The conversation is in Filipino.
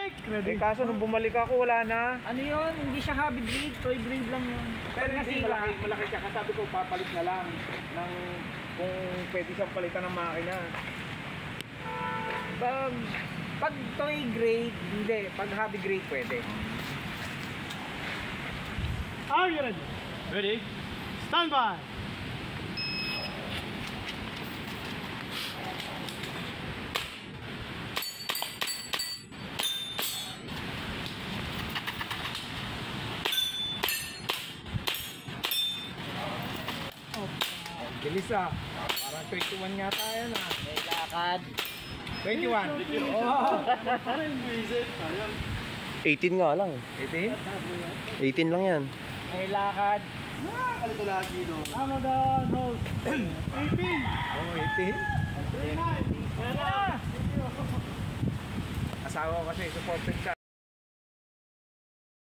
Eh kaso nung bumalik ako, wala na. Ano yun? Hindi siya hobby breed, toy breed lang yun. Pero hindi, malaki siya. Kasabi ko, papalit na lang ng kung pwede siyang palitan ng makina. Pag toy grade, hindi. Pag hobby grade, pwede. Are you ready? Ready? Stand by! Bilis ah. Parang 21 yata yan ah. May lakad. 21. Oh! 18 nga lang. 18? 18 lang yan. May lakad. Kalito lagi doon. Tama doon, host. 18! Oh, 18? Kaya na! Asawa ko kasi supported siya.